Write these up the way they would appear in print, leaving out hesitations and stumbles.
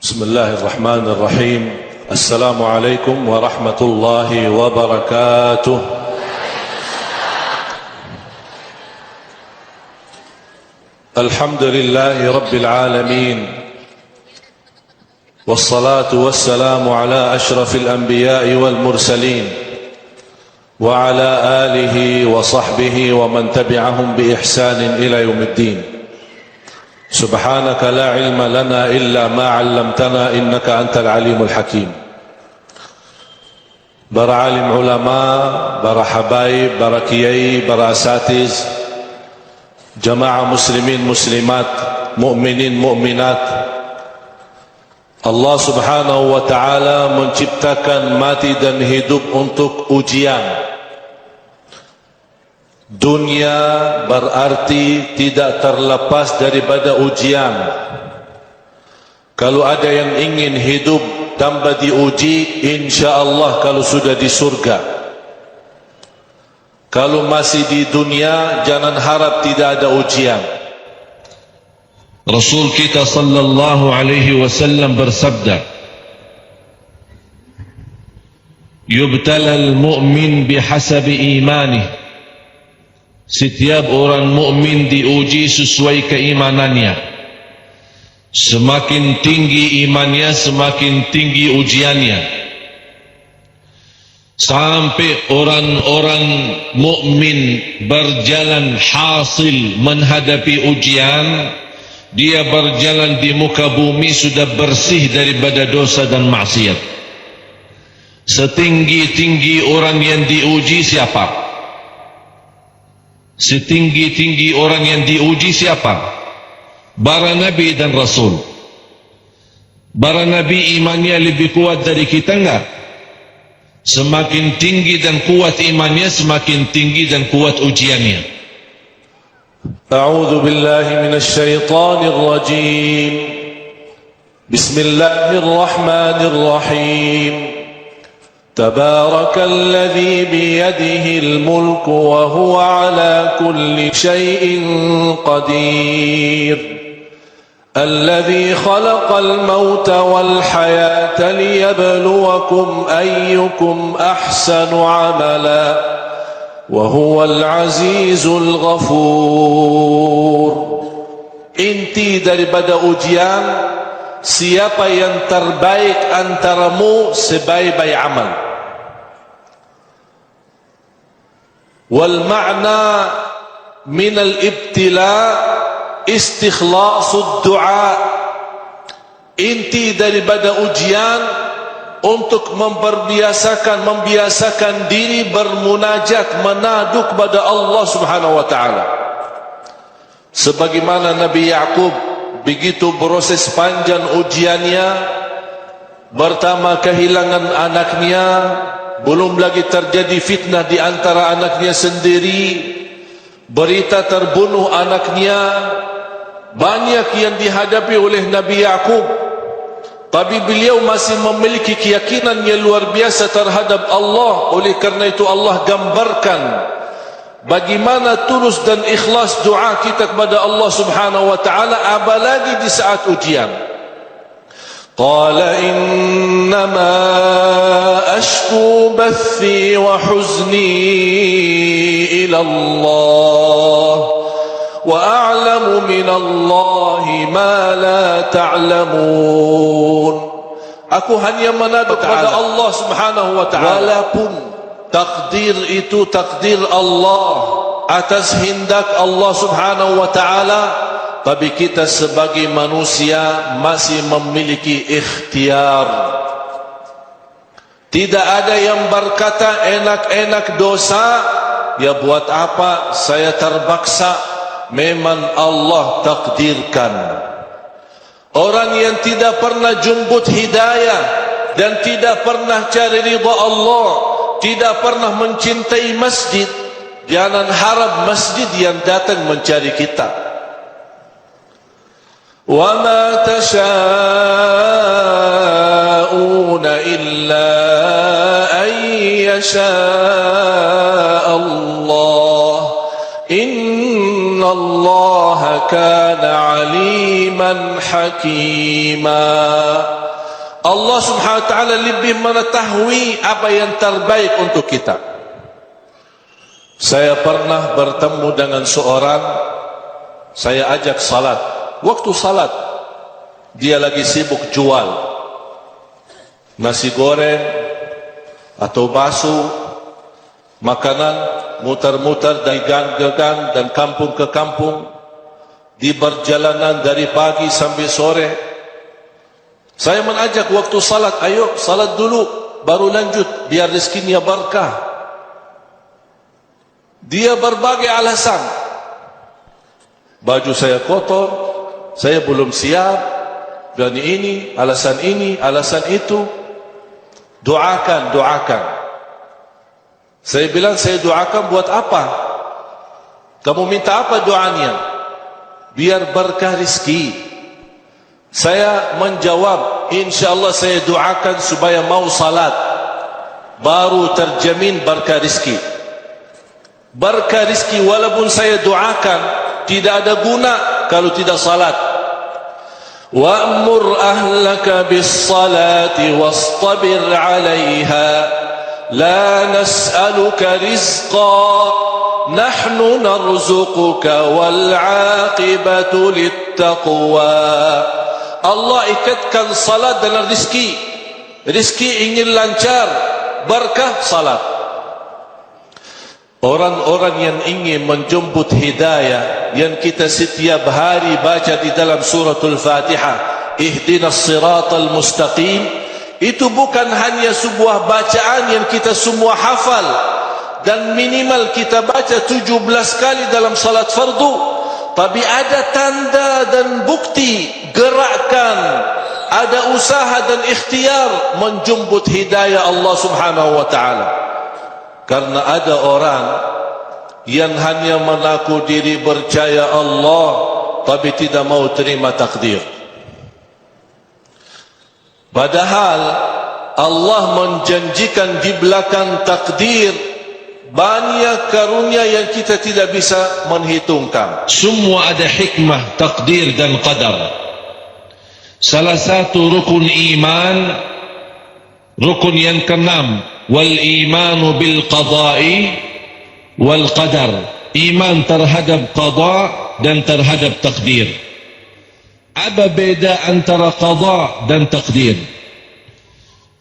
بسم الله الرحمن الرحيم. السلام عليكم ورحمة الله وبركاته. الحمد لله رب العالمين، والصلاة والسلام على أشرف الأنبياء والمرسلين وعلى آله وصحبه ومن تبعهم بإحسان إلى يوم الدين. سبحانك لا علم لنا إلا ما علمتنا إنك أنت العليم الحكيم. Para alim ulama, para habaib, para kiai, para asatiz, jamaah muslimin muslimat, mu'minin mu'minat, Allah subhanahu wa ta'ala menciptakan mati dan hidup untuk ujian. Dunia berarti tidak terlepas daripada ujian. Kalau ada yang ingin hidup tanpa diuji, insya-Allah kalau sudah di surga. Kalau masih di dunia, jangan harap tidak ada ujian. Rasul kita sallallahu alaihi wasallam bersabda, "Yubtala al-mu'min bihasabi imanih." Setiap orang mukmin diuji sesuai keimanannya. Semakin tinggi imannya, semakin tinggi ujiannya. Sampai orang-orang mukmin berjalan hasil menghadapi ujian, dia berjalan di muka bumi sudah bersih daripada dosa dan maksiat. Setinggi-tinggi orang yang diuji siapa? Setinggi-tinggi orang yang diuji siapa? Para Nabi dan Rasul. Para Nabi imannya lebih kuat dari kita enggak? Semakin tinggi dan kuat imannya, semakin tinggi dan kuat ujiannya. A'udzu billahi minasy syaithanir rajim. Bismillahirrahmanirrahim. تبارك الذي بيده الملك وهو على كل شيء قدير الذي خلق الموت والحياة ليبلوكم أيكم أحسن عملا وهو العزيز الغفور. Inti daripada ujian, siapa yang terbaik antaramu sebaik-baik amal. والمعنى من الابتلاء استخلاص الدعاء. Inti daripada ujian untuk membiasakan diri bermunajat, menadu kepada Allah Subhanahu wa taala. Sebagaimana Nabi Yaqub begitu proses panjang ujiannya, pertama kehilangan anaknya, belum lagi terjadi fitnah di antara anaknya sendiri, berita terbunuh anaknya, banyak yang dihadapi oleh Nabi Yaqub. Tapi beliau masih memiliki keyakinan yang luar biasa terhadap Allah. Oleh kerana itu Allah gambarkan bagaimana tulus dan ikhlas doa kita kepada Allah Subhanahu wa taala, apalagi di saat ujian. Qala innama ashku bathi wa huzni ila Allah wa a'lamu min Allah ma la ta'lamun. Aku hanya menadu kepada Allah Subhanahu wa taala, walaupun takdir itu takdir Allah, atas hendak Allah Subhanahu wa taala, tapi kita sebagai manusia masih memiliki ikhtiar. Tidak ada yang berkata enak-enak dosa, ya buat apa, saya terpaksa, memang Allah takdirkan. Orang yang tidak pernah jemput hidayah dan tidak pernah cari ridha Allah, tidak pernah mencintai masjid, jangan harap masjid yang datang mencari kita. وَمَا تَشَاءُونَ إِلَّا أَن يَشَاءَ اللَّهُ إِنَّ اللَّهَ Allah kana aliman hakima. Allah Subhanahu wa taala lebih mengetahui apa yang terbaik untuk kita. Saya pernah bertemu dengan seorang, saya ajak salat. Waktu salat dia lagi sibuk jual nasi goreng atau bakso, makanan, muter-muter dari gang ke gang dan kampung ke kampung, di perjalanan dari pagi sampai sore. Saya mengajak waktu salat, ayo salat dulu baru lanjut biar rezekinya berkah. Dia berbagai alasan, baju saya kotor, saya belum siap, dan ini, alasan itu. Doakan. Saya bilang, saya doakan buat apa? Kamu minta apa doanya? Biar berkah rezeki. Saya menjawab, insyaallah saya doakan supaya mau salat, baru terjamin berkah rezeki. Berkah rezeki walaupun saya doakan tidak ada guna kalau tidak salat. Wa'mur ahlaka bis-salati wastabir 'alaiha la nas'aluka rizqa nahnu narzuquka wal 'aqibatu lit-taqwa. Allah ikatkan salat dalam rezeki. Rezeki ingin lancar, berkah salat. Orang-orang yang ingin menjemput hidayah yang kita setiap hari baca di dalam suratul Fatihah, ihdinas siratal mustaqim, itu bukan hanya sebuah bacaan yang kita semua hafal dan minimal kita baca 17 kali dalam salat fardu, tapi ada tanda dan bukti gerakan, ada usaha dan ikhtiar menjemput hidayah Allah Subhanahu wa taala. Karena ada orang yang hanya mengaku diri percaya Allah tapi tidak mau terima takdir. Padahal Allah menjanjikan di belakang takdir banyak karunia yang kita tidak bisa menghitungkan. Semua ada hikmah, takdir dan qadar. Salah satu rukun iman, rukun yang keenam, wal imanu bil qada'i wal qadar. Iman terhadap qada dan terhadap takdir. Apa beda antara qada dan takdir?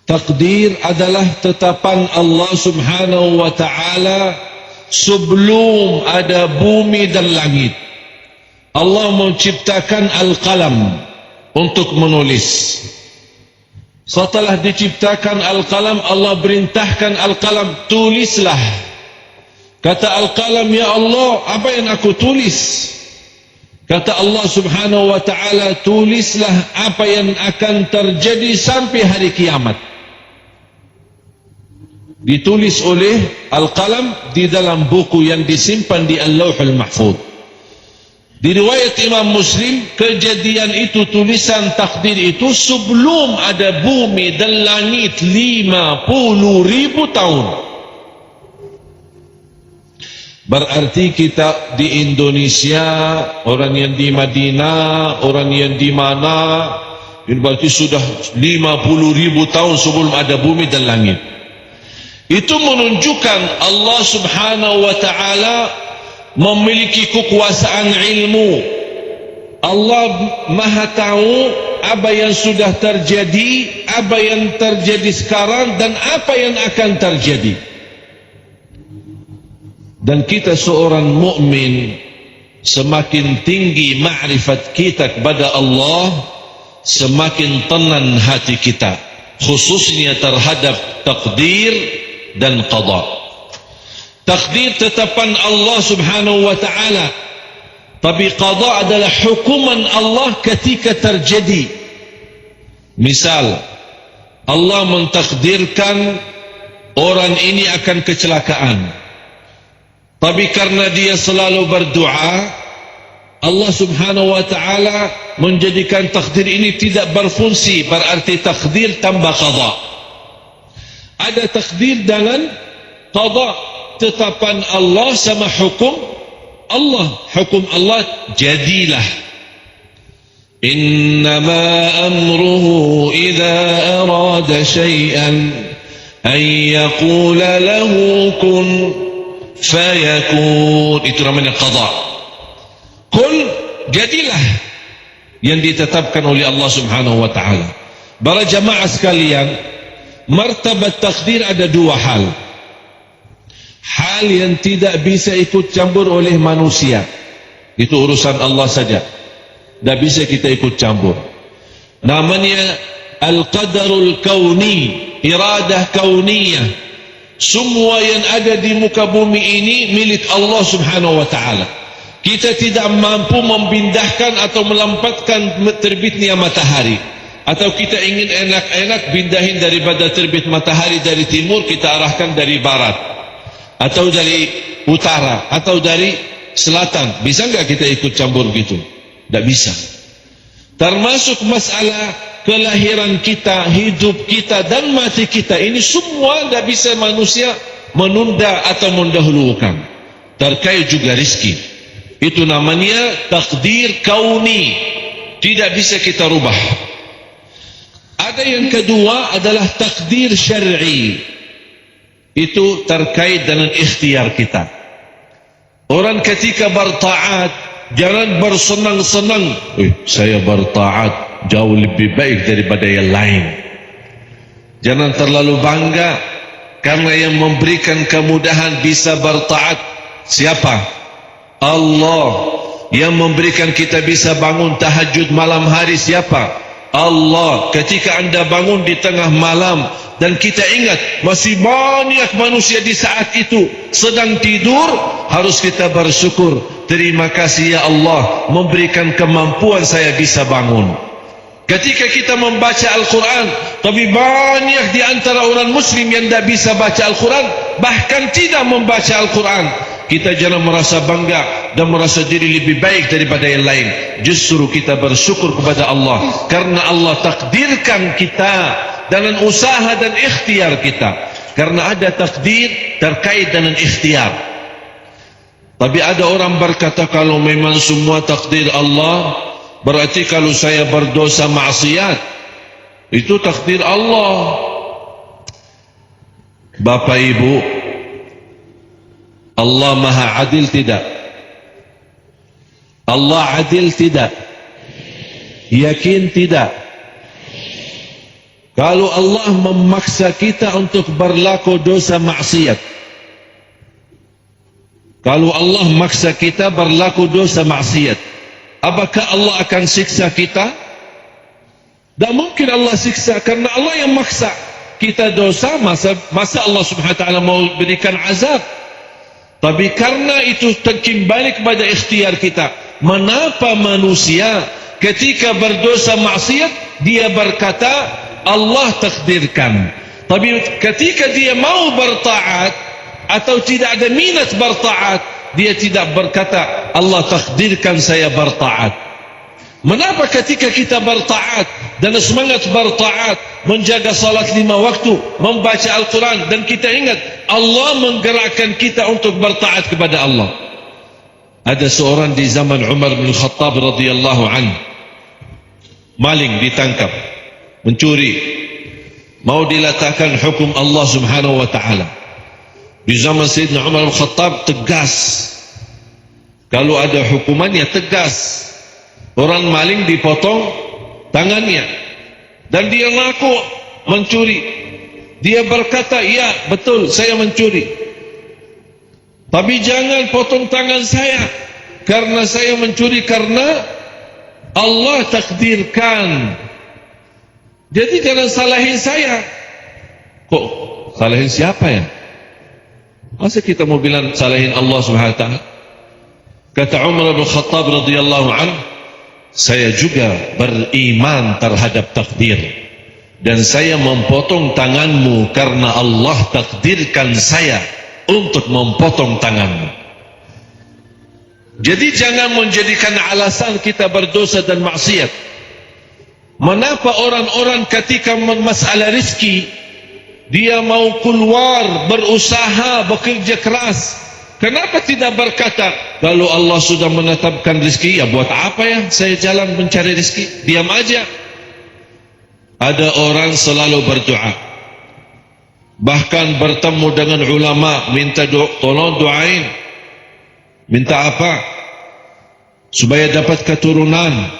Takdir adalah tetapan Allah Subhanahu wa ta'ala sebelum ada bumi dan langit. Allah menciptakan al-qalam untuk menulis. Setelah diciptakan al-qalam, Allah perintahkan al-qalam, tulislah. Kata al-qalam, ya Allah, apa yang aku tulis? Kata Allah Subhanahu wa ta'ala, tulislah apa yang akan terjadi sampai hari kiamat. Ditulis oleh al-qalam di dalam buku yang disimpan di Al-Lauhul Mahfuz. Di riwayat Imam Muslim, kejadian itu, tulisan takdir itu sebelum ada bumi dan langit 50.000 tahun. Berarti kita di Indonesia, orang yang di Madinah, orang yang di mana, ini berarti sudah 50.000 tahun sebelum ada bumi dan langit. Itu menunjukkan Allah Subhanahu wa ta'ala memiliki kekuasaan ilmu. Allah maha tahu apa yang sudah terjadi, apa yang terjadi sekarang, dan apa yang akan terjadi. Dan kita seorang mukmin, semakin tinggi ma'rifat kita kepada Allah, semakin tenang hati kita, khususnya terhadap takdir dan qada. Takdir tetapan Allah Subhanahu wa ta'ala, tapi qada adalah hukuman Allah ketika terjadi. Misal, Allah mentakdirkan orang ini akan kecelakaan, tapi karena dia selalu berdoa, Allah Subhanahu wa ta'ala menjadikan takdir ini tidak berfungsi. Berarti takdir tambah qada. Ada takdir dengan qada, tetapan Allah sama hukum Allah, hukum Allah, jadilah. Innama amruhu idza arada syai'an an yaqula lahu kun fayakun. Itu namanya qada. Kun, jadilah yang ditetapkan oleh Allah Subhanahu wa taala. Para jamaah sekalian, martabat takdir ada dua hal. Hal yang tidak bisa ikut campur oleh manusia, itu urusan Allah saja, tidak bisa kita ikut campur. Namanya al-qadarul kauni, iradah kauniyah. Semua yang ada di muka bumi ini milik Allah Subhanahu wa ta'ala. Kita tidak mampu membindahkan atau melampatkan terbitnya matahari. Atau kita ingin enak-enak pindahin daripada terbit matahari dari timur, kita arahkan dari barat, atau dari utara, atau dari selatan. Bisa enggak kita ikut campur gitu? Tidak bisa. Termasuk masalah kelahiran kita, hidup kita, dan mati kita. Ini semua tidak bisa manusia menunda atau mendahulukan. Terkait juga rizki. Itu namanya takdir kauni. Tidak bisa kita rubah. Ada yang kedua adalah takdir syar'i. Itu terkait dengan ikhtiar kita. Orang ketika bertaat, jangan bersenang-senang, saya bertaat jauh lebih baik daripada yang lain. Jangan terlalu bangga, karena yang memberikan kemudahan bisa bertaat siapa? Allah. Yang memberikan kita bisa bangun tahajud malam hari siapa? Allah. Ketika anda bangun di tengah malam dan kita ingat masih banyak manusia di saat itu sedang tidur, harus kita bersyukur. Terima kasih ya Allah, memberikan kemampuan saya bisa bangun. Ketika kita membaca Al-Quran, tapi banyak di antara orang muslim yang tidak bisa baca Al-Quran, bahkan tidak membaca Al-Quran. Kita jangan merasa bangga dan merasa diri lebih baik daripada yang lain. Justru kita bersyukur kepada Allah, karena Allah takdirkan kita dengan usaha dan ikhtiar kita. Karena ada takdir terkait dengan ikhtiar. Tapi ada orang berkata, kalau memang semua takdir Allah, berarti kalau saya berdosa maksiat, itu takdir Allah. Bapak Ibu, Allah maha adil tidak? Allah adil tidak? Yakin tidak? Kalau Allah memaksa kita untuk berlaku dosa maksiat, kalau Allah maksa kita berlaku dosa maksiat, apakah Allah akan siksa kita? Tak mungkin Allah siksa, karena Allah yang maksa kita dosa. Masa Allah Subhanahu wa ta'ala mau berikan azab? Tapi karena itu kembali kepada ikhtiar kita. Mengapa manusia ketika berdosa maksiat dia berkata Allah takdirkan, tapi ketika dia mau bertaat atau tidak ada minat bertaat, dia tidak berkata Allah takdirkan saya bertaat. Mengapa ketika kita bertaat dan semangat bertaat, menjaga salat 5 waktu, membaca Al-Quran, dan kita ingat Allah menggerakkan kita untuk bertaat kepada Allah. Ada seorang di zaman Umar bin Khattab radhiyallahu anhu, maling ditangkap, mencuri, mau diletakkan hukum Allah Subhanahu wa ta'ala. Di zaman Sayyidina Umar bin Khattab tegas, kalau ada hukumannya tegas. Orang maling dipotong tangannya, dan dia ngaku mencuri. Dia berkata, ya betul saya mencuri, tapi jangan potong tangan saya, karena saya mencuri karena Allah takdirkan. Jadi jangan salahin saya. Kok salahin siapa ya? Masa kita mau bilang salahin Allah Subhanahu wa ta'ala? Kata Umar bin Khattab radhiyallahu anhu, saya juga beriman terhadap takdir, dan saya memotong tanganmu karena Allah takdirkan saya untuk memotong tanganmu. Jadi jangan menjadikan alasan kita berdosa dan maksiat. Mengapa orang-orang ketika masalah rezeki, dia mau keluar, berusaha, bekerja keras, Kenapa tidak berkata, kalau Allah sudah menetapkan rezeki, ya buat apa ya saya jalan mencari rezeki? Diam aja. Ada orang selalu berdoa, bahkan bertemu dengan ulama, minta tolong doain. Minta apa? Supaya dapat keturunan.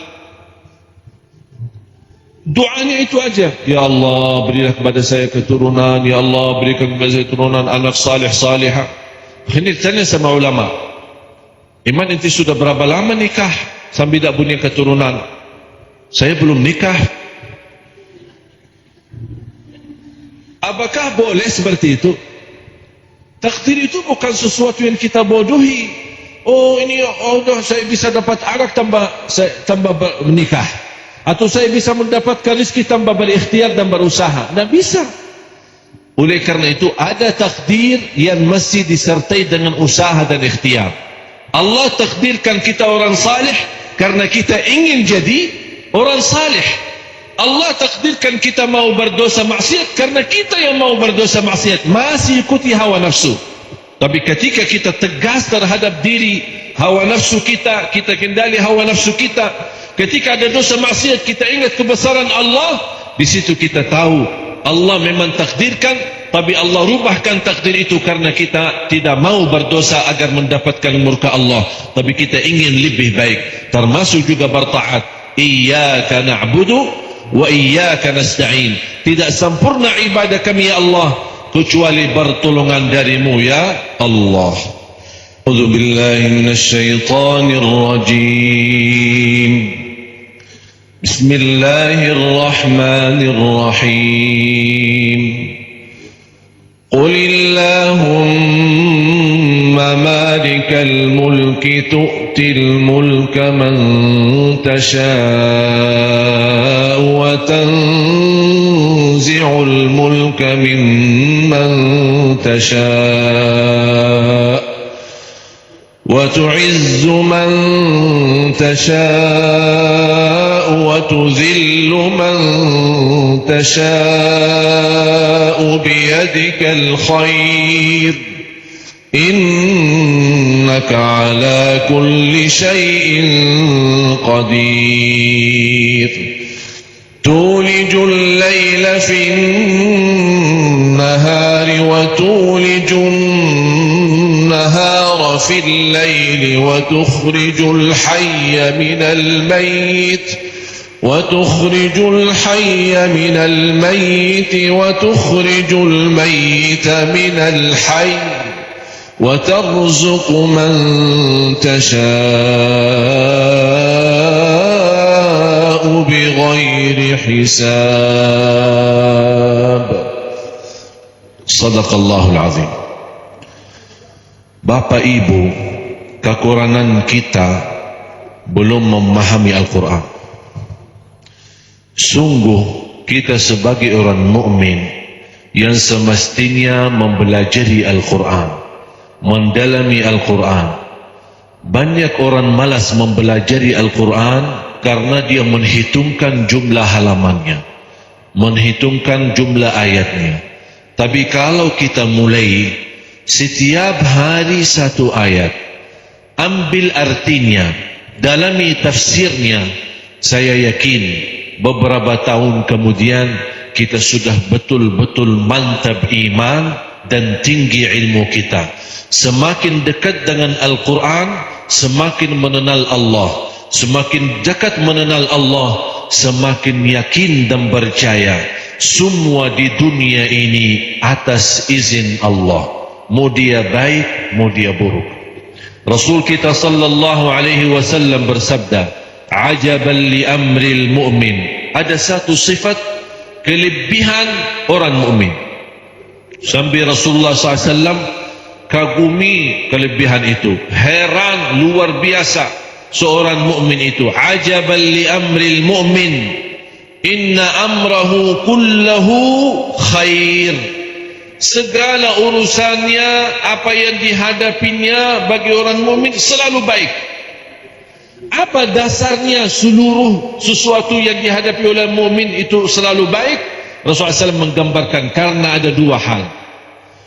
Doanya itu aja. Ya Allah, berilah kepada saya keturunan. Ya Allah, berikan kepada saya keturunan, anak salih salihah. Ini tanya sama ulama, Iman inti sudah berapa lama nikah sampai tidak punya keturunan? Saya belum nikah. Apakah boleh seperti itu? Takdir itu bukan sesuatu yang kita bodohi. Oh ini, oh saya bisa dapat anak tambah menikah, atau saya bisa mendapatkan rezeki tambah berikhtiar dan berusaha. Tidak bisa. Oleh karena itu ada takdir yang mesti disertai dengan usaha dan ikhtiar. Allah takdirkan kita orang salih karena kita ingin jadi orang salih. Allah takdirkan kita mau berdosa maksiat karena kita yang mau berdosa maksiat, masih ikuti hawa nafsu. Tapi ketika kita tegas terhadap diri hawa nafsu kita, kita kendali hawa nafsu kita. Ketika ada dosa maksiat, kita ingat kebesaran Allah. Di situ kita tahu Allah memang takdirkan, tapi Allah rubahkan takdir itu karena kita tidak mau berdosa agar mendapatkan murka Allah. Tapi kita ingin lebih baik, termasuk juga bertaat. Iyyaka na'budu wa iyyaka nasta'in. Tidak sempurna ibadah kami ya Allah kecuali pertolongan darimu ya Allah. A'udzu billahi minasy syaithanir rajim. Bismillahirrahmanirrahim. Qul Allahumma malikal mulki tu'til mulka man tasha'u wa tanzi'ul mulka mimman tasha'u وتعز من تشاء وتذل من تشاء بيدك الخير إنك على كل شيء قدير تولج الليل في النهار وتولج النهار في الليل وتخرج الحي من الميت وتخرج الميت الميت من الحي وترزق من تشاء بغير حساب صدق الله العظيم. Bapak Ibu, kekurangan kita belum memahami Al-Quran. Sungguh kita sebagai orang mukmin yang semestinya mempelajari Al-Quran, mendalami Al-Quran. Banyak orang malas mempelajari Al-Quran karena dia menghitungkan jumlah halamannya, menghitungkan jumlah ayatnya. Tapi kalau kita mulai setiap hari satu ayat, ambil artinya, dalami tafsirnya, saya yakin beberapa tahun kemudian kita sudah betul-betul mantap iman dan tinggi ilmu kita. Semakin dekat dengan Al-Quran, semakin mengenal Allah. Semakin dekat mengenal Allah, semakin yakin dan percaya semua di dunia ini atas izin Allah. Mau dia baik, mau dia buruk. Rasul kita sallallahu alaihi wasallam bersabda, ajaban li amril mu'min. Ada satu sifat kelebihan orang mukmin. Sampai Rasulullah SAW kagumi kelebihan itu. Heran luar biasa seorang mukmin itu. Ajaban li amril mu'min. Inna amrahu kullahu khair. Segala urusannya, apa yang dihadapinya bagi orang mukmin selalu baik. Apa dasarnya seluruh sesuatu yang dihadapi oleh mukmin itu selalu baik? Rasulullah SAW menggambarkan karena ada dua hal.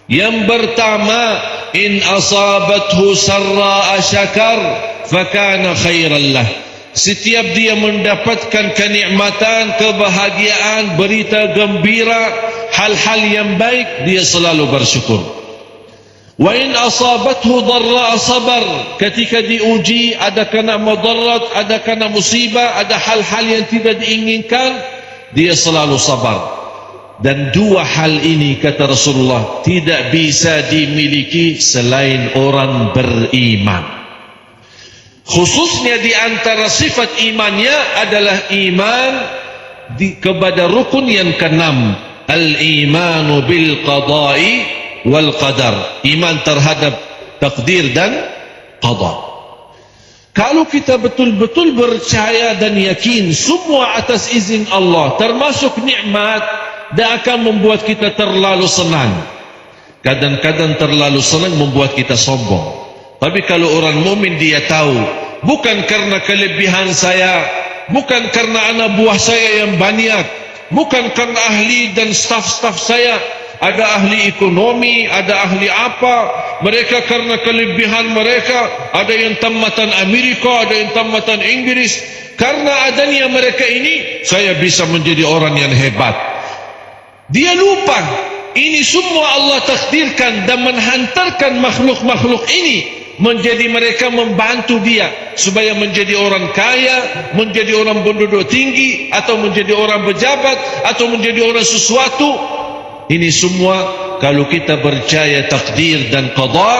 Yang pertama, in asabathu sarra'a syakar fakana khairan lah. Setiap dia mendapatkan kenikmatan, kebahagiaan, berita gembira, hal-hal yang baik, dia selalu bersyukur. Wa in asabathu dharra'a sabar. Ketika diuji, ada kena mudarat, ada kena musibah, ada hal-hal yang tidak diinginkan, dia selalu sabar. Dan dua hal ini, kata Rasulullah, tidak bisa dimiliki selain orang beriman. Khususnya di antara sifat imannya adalah iman kepada rukun yang keenam, al-imanu bil qada'i wal qadar, iman terhadap takdir dan qada. Kalau kita betul-betul percaya dan yakin semua atas izin Allah, termasuk nikmat, dia akan membuat kita terlalu senang. Kadang-kadang terlalu senang membuat kita sombong. Tapi kalau orang mukmin, dia tahu, bukan karena kelebihan saya, bukan karena anak buah saya yang banyak, bukan karena ahli dan staf-staf saya, ada ahli ekonomi, ada ahli apa, mereka karena kelebihan mereka, ada yang tamatan Amerika, ada yang tamatan Inggris, karena adanya mereka ini, saya bisa menjadi orang yang hebat. Dia lupa, ini semua Allah takdirkan dan menghantarkan makhluk-makhluk ini menjadi mereka membantu dia supaya menjadi orang kaya, menjadi orang penduduk tinggi, atau menjadi orang pejabat, atau menjadi orang sesuatu. Ini semua kalau kita percaya takdir dan qada,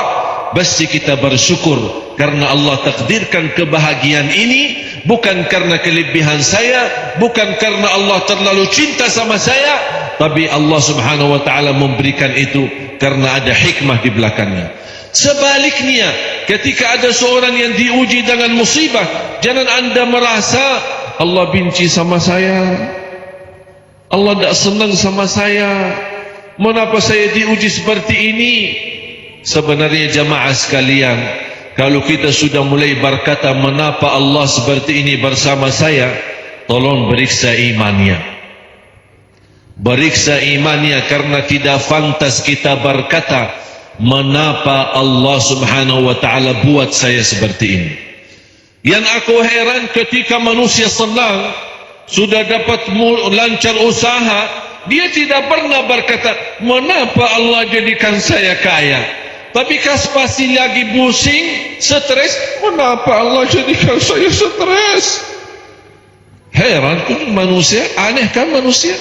pasti kita bersyukur karena Allah takdirkan kebahagiaan ini, bukan karena kelebihan saya, bukan karena Allah terlalu cinta sama saya, tapi Allah subhanahu wa ta'ala memberikan itu karena ada hikmah di belakangnya. Sebaliknya, ketika ada seorang yang diuji dengan musibah, jangan anda merasa Allah benci sama saya, Allah tidak senang sama saya, mengapa saya diuji seperti ini. Sebenarnya jamaah sekalian, kalau kita sudah mulai berkata mengapa Allah seperti ini bersama saya, tolong periksa imannya. Periksa imannya, karena tidak pantas kita berkata mengapa Allah subhanahu wa ta'ala buat saya seperti ini. Yang aku heran, ketika manusia senang, sudah dapat lancar usaha, dia tidak pernah berkata mengapa Allah jadikan saya kaya. Tapi kas pasti lagi pusing, stres, mengapa Allah jadikan saya stres. Heran kan manusia, aneh kan manusia.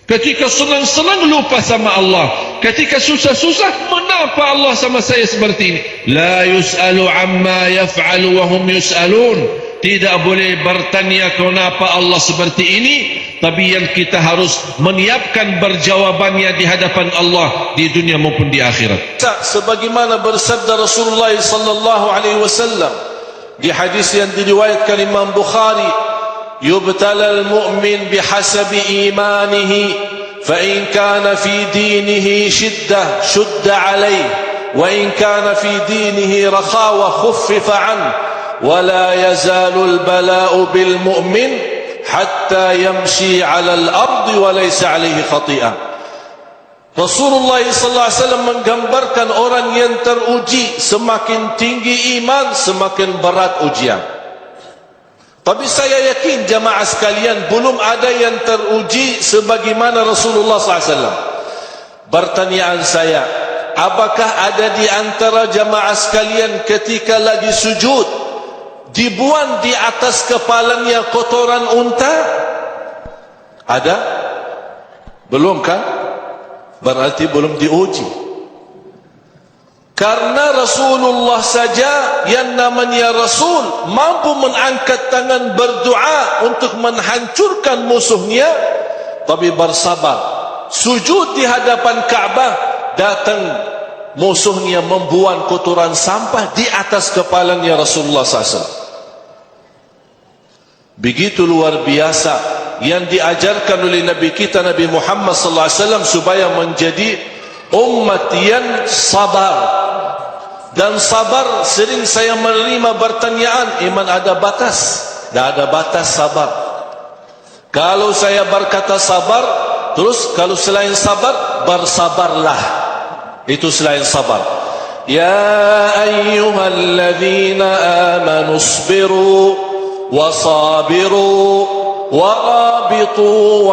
Ketika senang-senang lupa sama Allah, ketika susah-susah, mengapa Allah sama saya seperti ini. La yus'alu amma yaf'alu wa hum yus'alun. Tidak boleh bertanya kenapa Allah seperti ini, tapi yang kita harus menyiapkan berjawabannya di hadapan Allah di dunia maupun di akhirat. Sebagaimana bersabda Rasulullah sallallahu alaihi wasallam di hadis yang diriwayatkan Imam Bukhari, يبتلى المؤمن بحسب إيمانه فإن كان في دينه شدة شد عليه وإن كان في دينه رخاوة خفف عنه ولا يزال البلاء بالمؤمن حتى يمشي على الأرض وليس عليه خطيئة. Rasulullah SAW menggambarkan orang yang teruji, semakin tinggi iman semakin berat ujian. Tapi saya yakin jamaah sekalian, belum ada yang teruji sebagaimana Rasulullah SAW. Pertanyaan saya, apakah ada di antara jamaah sekalian ketika lagi sujud, dibuang di atas kepalanya kotoran unta? Ada? Belum kan? Berarti belum diuji. Karena Rasulullah saja yang namanya Rasul mampu mengangkat tangan berdoa untuk menghancurkan musuhnya, tapi bersabar. Sujud di hadapan Ka'bah, datang musuhnya membuang kotoran sampah di atas kepalanya Rasulullah SAW. Begitu luar biasa yang diajarkan oleh Nabi kita Nabi Muhammad SAW supaya menjadi umat yang sabar. Dan sabar, sering saya menerima pertanyaan, iman ada batas? Tidak ada batas sabar. Kalau saya berkata sabar, terus kalau selain sabar, bersabarlah. Itu selain sabar. Ya ayyuhalladzina amanu isbiru wasabiru warabitu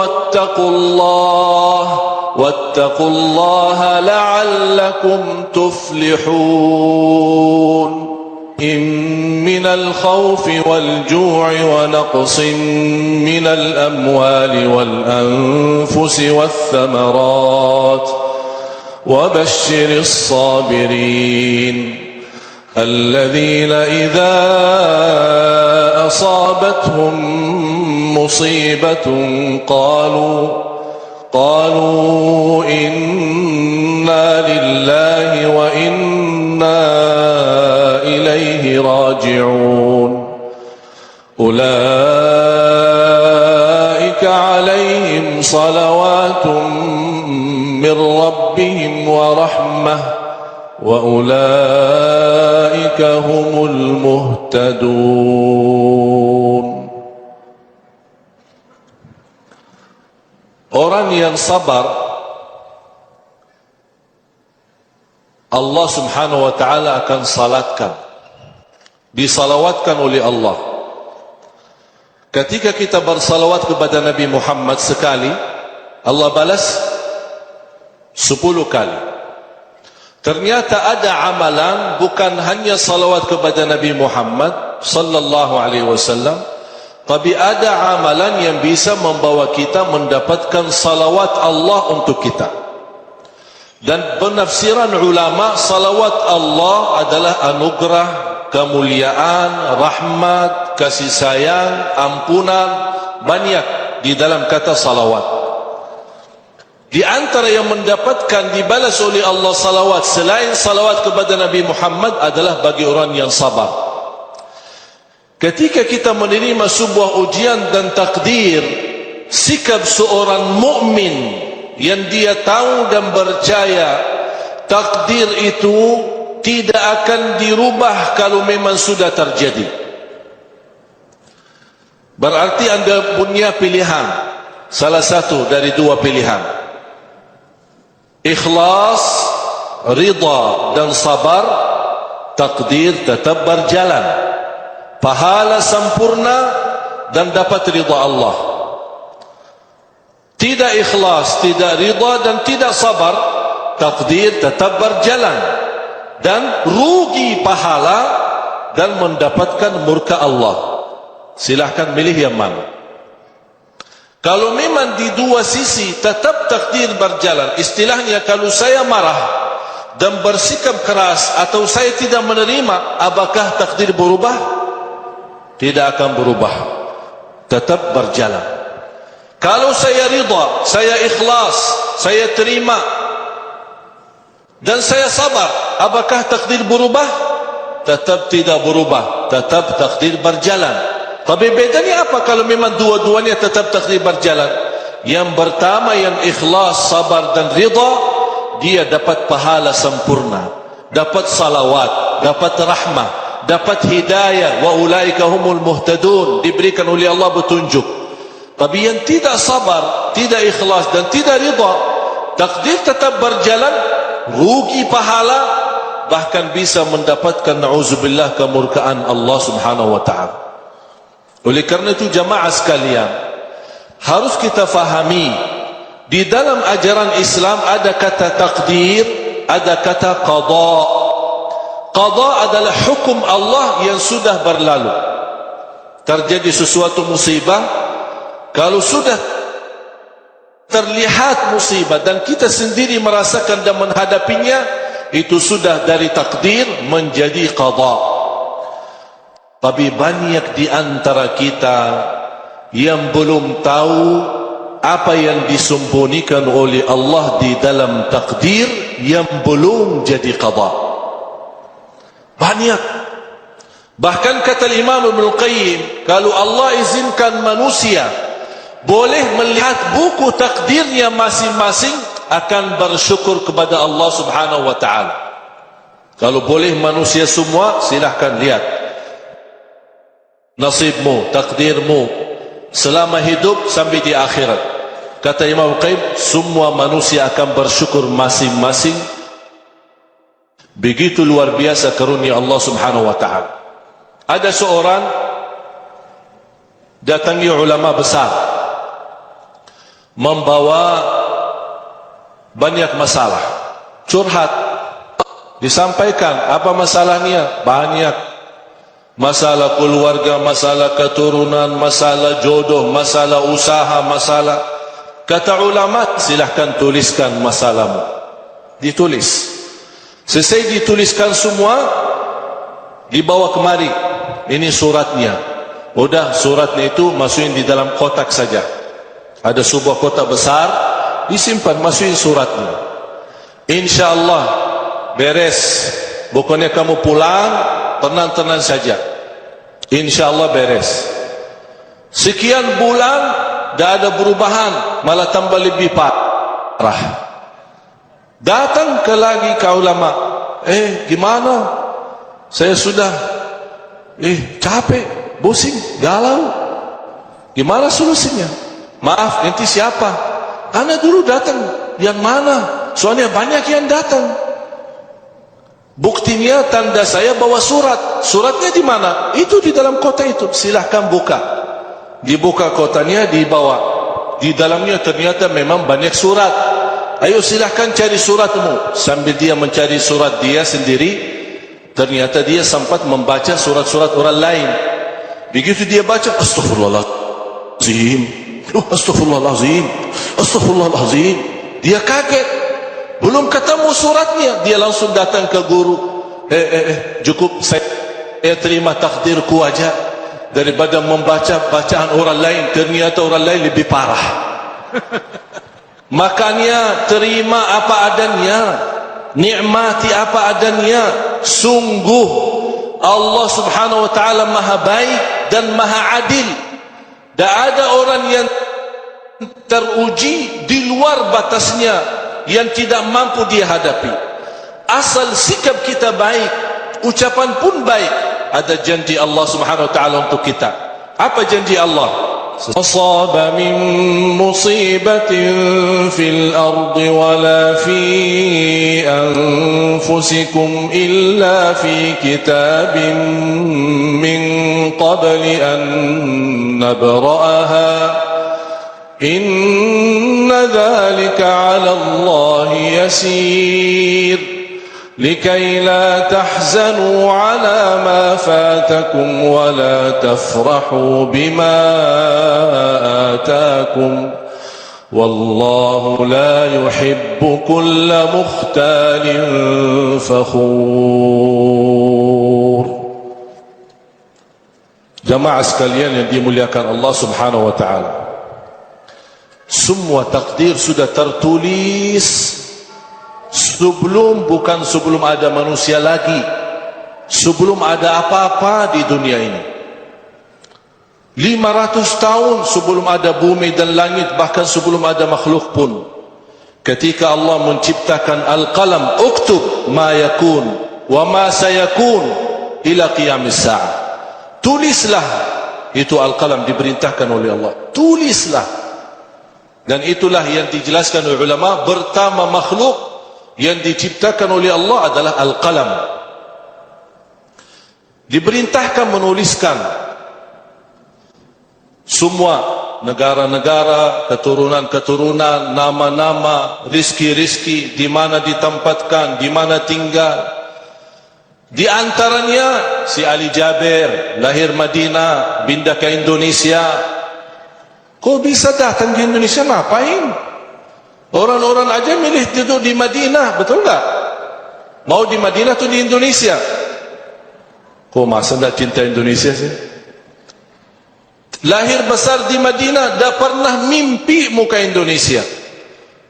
wattaqullaha la'allakum tuflihun. من الخوف والجوع ونقص من الأموال والأنفس والثمرات وبشر الصابرين الذين إذا أصابتهم مصيبة قالوا إنا لله وإنا إليه راجعون أولئك عليهم صلوات من ربهم ورحمة وأولئك هم المهتدون. Orang yang sabar, Allah subhanahu wa ta'ala akan salatkan, disalawatkan oleh Allah. Ketika kita bersalawat kepada Nabi Muhammad sekali, Allah balas 10 kali. Ternyata ada amalan bukan hanya salawat kepada Nabi Muhammad sallallahu alaihi wasallam, tapi ada amalan yang bisa membawa kita mendapatkan salawat Allah untuk kita. Dan penafsiran ulama, salawat Allah adalah anugerah, kemuliaan, rahmat, kasih sayang, ampunan, banyak di dalam kata salawat. Di antara yang mendapatkan dibalas oleh Allah salawat selain salawat kepada Nabi Muhammad adalah bagi orang yang sabar. Ketika kita menerima sebuah ujian dan takdir, sikap seorang mukmin yang dia tahu dan percaya takdir itu tidak akan dirubah kalau memang sudah terjadi. Berarti anda punya pilihan, salah satu dari dua pilihan: ikhlas, ridha dan sabar. Takdir tetap berjalan, pahala sempurna dan dapat ridha Allah. Tidak ikhlas, tidak ridha dan tidak sabar, takdir tetap berjalan dan rugi pahala dan mendapatkan murka Allah. Silahkan milih yang mana. Kalau memang di dua sisi tetap takdir berjalan, istilahnya kalau saya marah dan bersikap keras atau saya tidak menerima, apakah takdir berubah? Tidak akan berubah, tetap berjalan. Kalau saya ridha, saya ikhlas, saya terima dan saya sabar, apakah takdir berubah? Tetap tidak berubah, tetap takdir berjalan. Tapi bedanya apa kalau memang dua-duanya tetap takdir berjalan? Yang pertama yang ikhlas, sabar dan ridha, dia dapat pahala sempurna, dapat salawat, dapat rahmah, dapat hidayah, wa ulaika humul muhtadun, diberikan oleh Allah petunjuk. Tapi yang tidak sabar, tidak ikhlas dan tidak ridha, takdir tetap berjalan, rugi pahala, bahkan bisa mendapatkan na'udzubillah kemurkaan Allah subhanahu wa ta'ala. Oleh kerana itu jamaah sekalian, harus kita fahami, di dalam ajaran Islam ada kata takdir, ada kata qada. Qada adalah hukum Allah yang sudah berlalu. Terjadi sesuatu musibah, kalau sudah terlihat musibah dan kita sendiri merasakan dan menghadapinya, itu sudah dari takdir menjadi qada. Tapi banyak di antara kita yang belum tahu apa yang disembunyikan oleh Allah di dalam takdir yang belum jadi qada. Banyak. Bahkan kata Imam Ibn Qayyim, kalau Allah izinkan manusia boleh melihat buku takdirnya masing-masing, akan bersyukur kepada Allah subhanahu wa ta'ala. Kalau boleh manusia semua, silahkan lihat nasibmu, takdirmu selama hidup sampai di akhirat. Kata Imam Qayyim, semua manusia akan bersyukur masing-masing Begitu luar biasa karunia Allah Subhanahu wa taala. Ada seorang datangi ulama besar, membawa banyak masalah, curhat, disampaikan apa masalahnya, banyak masalah keluarga, masalah keturunan, masalah jodoh, masalah usaha, masalah. Kata ulama, silahkan tuliskan masalahmu. Ditulis. Selesai dituliskan semua, dibawa kemari. Ini suratnya. Udah, suratnya itu masukin di dalam kotak saja. Ada sebuah kotak besar, disimpan, masukin suratnya. InsyaAllah beres. Bukannya kamu pulang, tenang-tenang saja. InsyaAllah beres. Sekian bulan, dah ada perubahan, malah tambah lebih parah. Datang ke lagi ke ulama, gimana? Saya sudah capek, pusing, galau. Gimana solusinya? Maaf, enti siapa? Ana dulu datang. Yang mana? Soalnya banyak yang datang. Buktinya tanda saya bawa surat. Suratnya di mana? Itu di dalam kota itu. Silahkan buka. Dibuka kotanya, dibawa. Di dalamnya ternyata memang banyak surat. Ayo silahkan cari suratmu. Sambil dia mencari surat dia sendiri, ternyata dia sempat membaca surat-surat orang lain. Begitu dia baca, Astaghfirullahaladzim, Astaghfirullahaladzim, Astaghfirullahaladzim. Dia kaget. Belum ketemu suratnya, dia langsung datang ke guru. Cukup saya terima takdirku aja, daripada membaca bacaan orang lain. Ternyata orang lain lebih parah. Makanya terima apa adanya, nikmati apa adanya. Sungguh Allah Subhanahu wa taala Maha baik dan Maha adil. Tak ada orang yang teruji di luar batasnya, yang tidak mampu dia hadapi. Asal sikap kita baik, ucapan pun baik, ada janji Allah Subhanahu wa taala untuk kita. Apa janji Allah? أصاب من مصيبة في الأرض ولا في أنفسكم إلا في كتاب من قبل أن نبرأها إن ذلك على الله يسير لكي لا تحزنوا على ما فاتكم ولا تفرحوا بما آتاكم والله لا يحب كل مختال فخور. Jamaah sekalian yang dimuliakan Allah Subhanahu wa taala, semua takdir sudah tertulis sebelum, bukan sebelum ada manusia lagi, sebelum ada apa-apa di dunia ini. 500 tahun sebelum ada bumi dan langit, bahkan sebelum ada makhluk pun, ketika Allah menciptakan Al-Qalam, uktub ma yakun wa ma sayakun ila qiyamis sa'ah. Tulislah, itu Al-Qalam diperintahkan oleh Allah, tulislah. Dan itulah yang dijelaskan oleh ulama, pertama makhluk yang diciptakan oleh Allah adalah Al-Qalam. Diperintahkan menuliskan semua negara-negara, keturunan-keturunan, nama-nama, rizki-rizki, di mana ditempatkan, di mana tinggal. Di antaranya si Ali Jaber, lahir Madinah, pindah ke Indonesia. Kok bisa datang ke Indonesia, ngapain? Orang-orang aja milih duduk di Madinah, betul tak? Mau di Madinah tu di Indonesia. Kok masa tak cinta Indonesia sih? Lahir besar di Madinah, dah pernah mimpi muka Indonesia,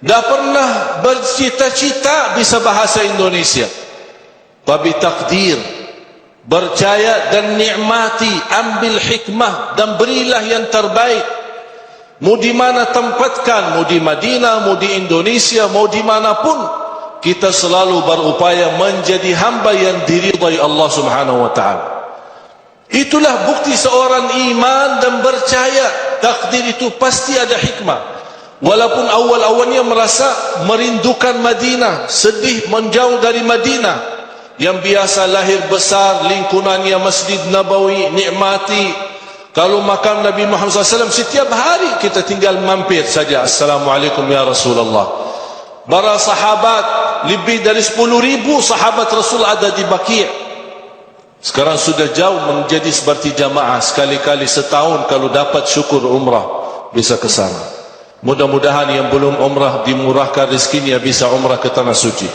dah pernah bercita-cita bisa bahasa Indonesia. Tapi takdir, percaya dan nikmati, ambil hikmah dan berilah yang terbaik. Mau di mana tempatkan, mau di Madinah, mau di Indonesia, mau di manapun, kita selalu berupaya menjadi hamba yang diridai Allah Subhanahu wa taala. Itulah bukti seorang iman dan percaya takdir itu pasti ada hikmah. Walaupun awal-awalnya merasa merindukan Madinah, sedih menjauh dari Madinah, yang biasa lahir besar lingkungannya Masjid Nabawi, nikmati. Kalau makam Nabi Muhammad SAW, setiap hari kita tinggal mampir saja. Assalamualaikum ya Rasulullah. Para sahabat, lebih dari 10,000 sahabat Rasul ada di Baqi'. Sekarang sudah jauh menjadi seperti jamaah. Sekali-kali setahun kalau dapat syukur umrah, bisa ke sana. Mudah-mudahan yang belum umrah dimurahkan rezekinya bisa umrah ke Tanah Suci.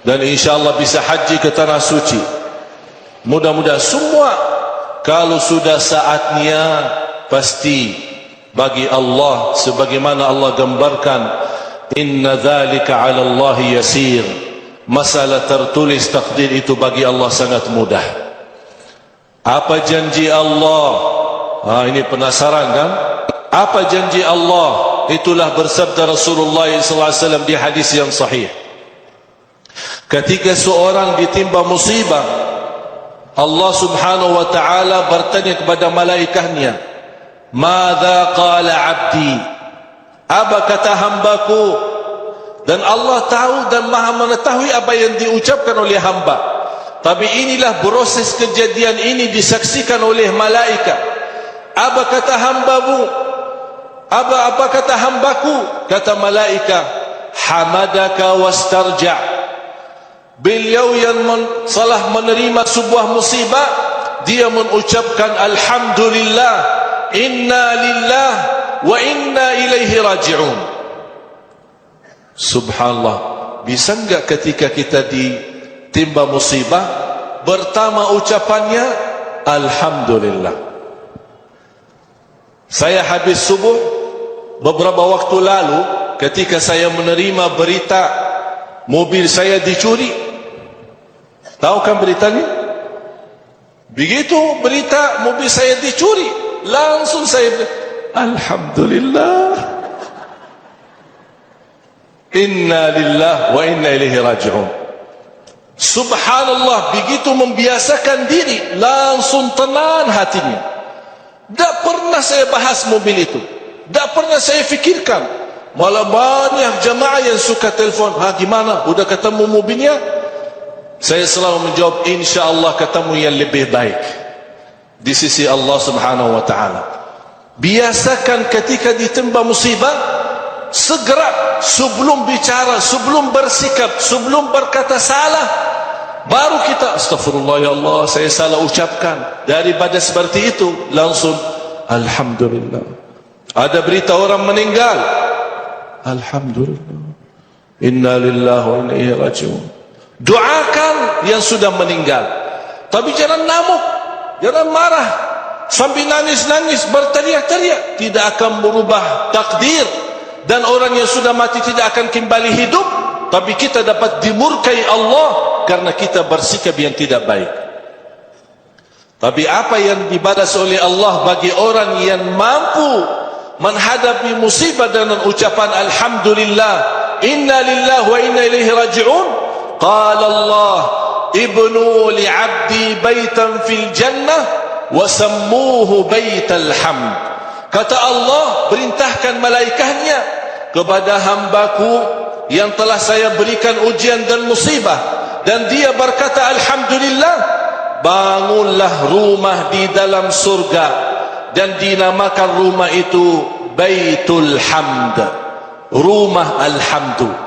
Dan insyaAllah bisa haji ke Tanah Suci. Mudah-mudahan semua. Kalau sudah saatnya, pasti bagi Allah sebagaimana Allah gambarkan, inna dzalika 'ala Allah yasir. Masalah tertulis takdir itu bagi Allah sangat mudah. Apa janji Allah? Ini penasaran kan? Apa janji Allah? Itulah bersabda Rasulullah SAW di hadis yang sahih. Ketika seorang ditimpa musibah, Allah subhanahu wa ta'ala bertanya kepada malaikatnya, "Madza qala 'abdi?" Apa kata hambaku? Dan Allah tahu dan maha mengetahui apa yang diucapkan oleh hamba. Tapi inilah proses kejadian ini disaksikan oleh malaikat. Apa kata hambamu? Apa kata hambaku? Kata malaikat, hamadaka wastarja'. Beliau yang salah menerima sebuah musibah, dia mengucapkan alhamdulillah, inna lillah wa inna ilaihi raji'un. Subhanallah. Bisa enggak ketika kita ditimpa musibah, pertama ucapannya alhamdulillah. Saya habis subuh beberapa waktu lalu, ketika saya menerima berita mobil saya dicuri. Tahu kan beritanya? Begitu berita mobil saya dicuri, langsung saya alhamdulillah, inna lillah wa inna ilaihi raji'un. Subhanallah, begitu membiasakan diri, langsung tenang hatinya. Tak pernah saya bahas mobil itu, tak pernah saya fikirkan. Malah banyak jamaah yang suka telefon, gimana, udah ketemu mobilnya? Saya selalu menjawab, insyaAllah ketemu yang lebih baik di sisi Allah subhanahu wa ta'ala. Biasakan ketika ditimpa musibah, segera sebelum bicara, sebelum bersikap, sebelum berkata salah, baru kita astagfirullah ya Allah, saya salah ucapkan. Daripada seperti itu, langsung alhamdulillah. Ada berita orang meninggal, alhamdulillah, inna lillahi wa inna ilaihi raji'un. Doakan yang sudah meninggal, tapi jangan ngamuk, jangan marah sampai nangis-nangis, berteriak-teriak. Tidak akan berubah takdir. Dan orang yang sudah mati tidak akan kembali hidup. Tapi kita dapat dimurkai Allah karena kita bersikap yang tidak baik. Tapi apa yang dibalas oleh Allah bagi orang yang mampu menghadapi musibah dengan ucapan alhamdulillah, inna lillahi wa inna ilaihi raji'un. Qala Allah, ibnu li'abdi baitan fil jannah wa sammuhu baital hamd. Kata Allah, perintahkan malaikatnya kepada hambaku yang telah saya berikan ujian dan musibah, dan dia berkata alhamdulillah, bangunlah rumah di dalam surga dan dinamakan rumah itu Baitul Hamd, rumah alhamdu.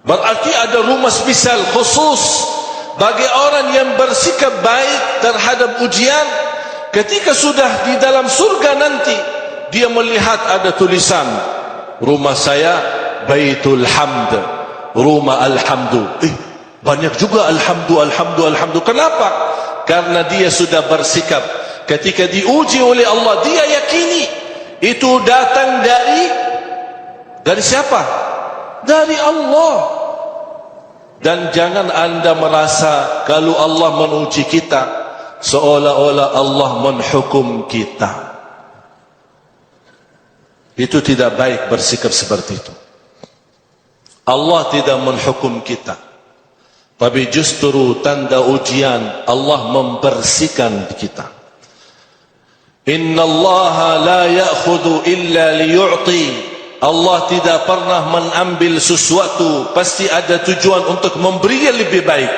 Berarti ada rumah spesial khusus bagi orang yang bersikap baik terhadap ujian. Ketika sudah di dalam surga nanti, dia melihat ada tulisan, rumah saya Baitul Hamd, rumah alhamdu. Banyak juga alhamdu, alhamdu, alhamdu. Kenapa? Karena dia sudah bersikap. Ketika diuji oleh Allah, dia yakini itu datang dari siapa? Dari Allah. Dan jangan anda merasa kalau Allah menguji kita seolah-olah Allah menghukum kita. Itu tidak baik bersikap seperti itu. Allah tidak menghukum kita, tapi justru tanda ujian Allah membersihkan kita. Inna Allah la ya'khudhu illa liyu'ti. Allah tidak pernah mengambil sesuatu, pasti ada tujuan untuk memberi yang lebih baik.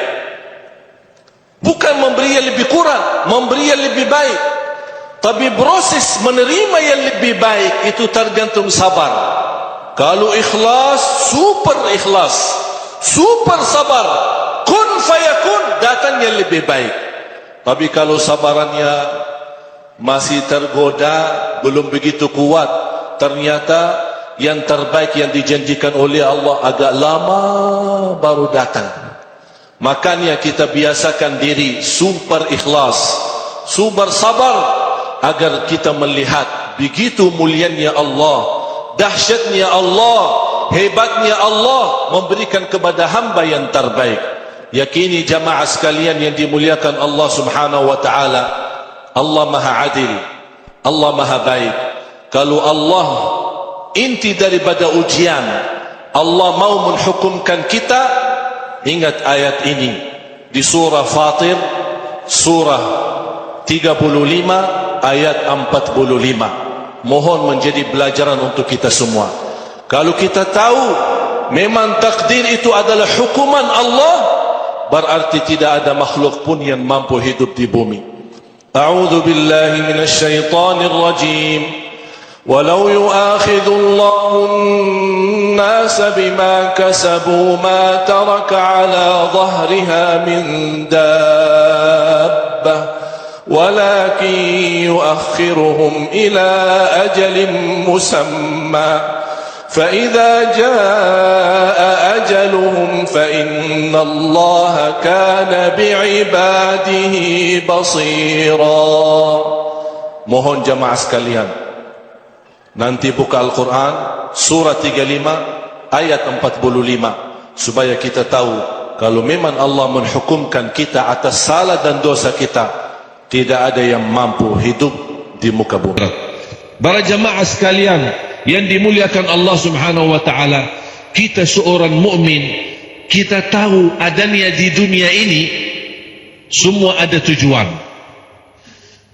Bukan memberi yang lebih kurang, memberi yang lebih baik. Tapi proses menerima yang lebih baik itu tergantung sabar. Kalau ikhlas, super sabar, kun fayakun, datang yang lebih baik. Tapi kalau sabarannya masih tergoda, belum begitu kuat, ternyata yang terbaik yang dijanjikan oleh Allah agak lama baru datang. Makanya kita biasakan diri super ikhlas, super sabar, agar kita melihat begitu mulianya Allah, dahsyatnya Allah, hebatnya Allah memberikan kepada hamba yang terbaik. Yakini jamaah sekalian yang dimuliakan Allah Subhanahu wa taala, Allah Maha Adil, Allah Maha Baik. Kalau Allah inti daripada ujian, Allah mau menghukumkan kita, ingat ayat ini di surah Fatir, surah 35 ayat 45. Mohon menjadi pelajaran untuk kita semua. Kalau kita tahu memang takdir itu adalah hukuman Allah, berarti tidak ada makhluk pun yang mampu hidup di bumi. A'udzu billahi minasy syaithanir rajim. Walau yu'akhidhu Allahu an-nasa bima kasabu ma taraka 'ala dhahriha min dabbah ولكن يؤخرهم إلى أجل مسمى فإذا جاء أجلهم فإن الله كان بعباده بصيرا. Mohon jamaah sekalian, nanti buka Al-Quran surah 35 ayat 45, supaya kita tahu kalau memang Allah menghukumkan kita atas salah dan dosa kita, tidak ada yang mampu hidup di muka bumi. Para jamaah sekalian yang dimuliakan Allah Subhanahu wa taala, kita seorang mukmin, kita tahu adanya di dunia ini semua ada tujuan.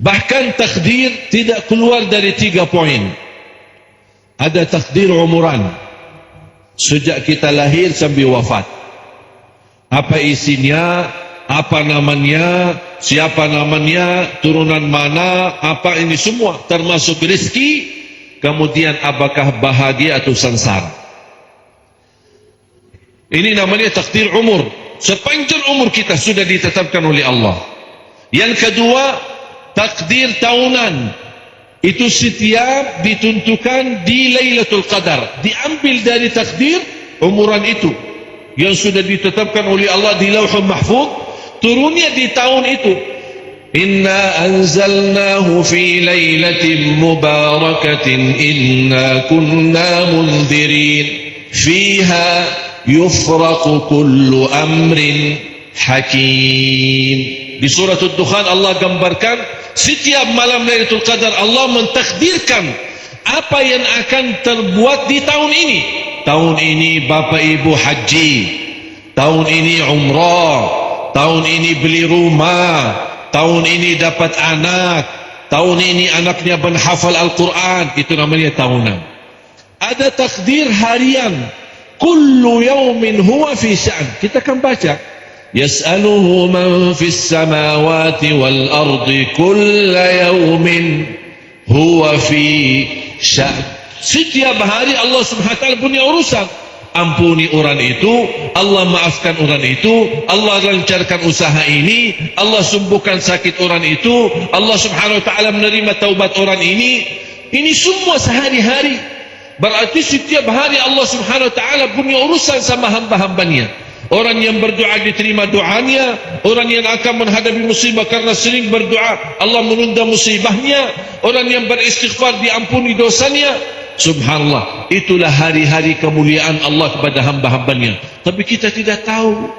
Bahkan takdir tidak keluar dari 3 poin. Ada takdir umuran, sejak kita lahir sampai wafat. Apa isinya, apa namanya, siapa namanya, turunan mana, apa ini semua, termasuk rezeki, kemudian apakah bahagia atau sengsara. Ini namanya takdir umur. Sepanjang umur kita sudah ditetapkan oleh Allah. Yang kedua, takdir tahunan. Itu setiap ditentukan di Lailatul Qadar, diambil dari takdir umuran itu yang sudah ditetapkan oleh Allah di Lauhul Mahfuz, turunnya di tahun itu. Inna anzalnahu fi lailatin mubarakatin inna kunna munzirin fiha yufraqu kullu amrin hakim. Di surah Ad-Dukhan Allah gambarkan setiap malam Lailatul Qadar Allah mentakdirkan apa yang akan terbuat di tahun ini. Tahun ini bapak ibu haji, tahun ini umrah, tahun ini beli rumah, tahun ini dapat anak, tahun ini anaknya menghafal Al-Quran. Itu namanya tahunan. Ada takdir harian, kullu yawmin huwa fi sya'an. Kita akan baca, yas'aluhu man fis samawati wal ardi kulla yawmin huwa fi sya'an. Setiap hari Allah Subhanahu wa taala punya urusan. Ampuni orang itu, Allah maafkan orang itu, Allah lancarkan usaha ini, Allah sembuhkan sakit orang itu, Allah Subhanahu wa taala menerima taubat orang ini. Ini semua sehari-hari. Berarti setiap hari Allah Subhanahu wa taala punya urusan sama hamba-hambanya. Orang yang berdoa diterima doanya, orang yang akan menghadapi musibah karena sering berdoa Allah menunda musibahnya, orang yang beristighfar diampuni dosanya. Subhanallah, itulah hari-hari kemuliaan Allah kepada hamba-hambanya. Tapi kita tidak tahu.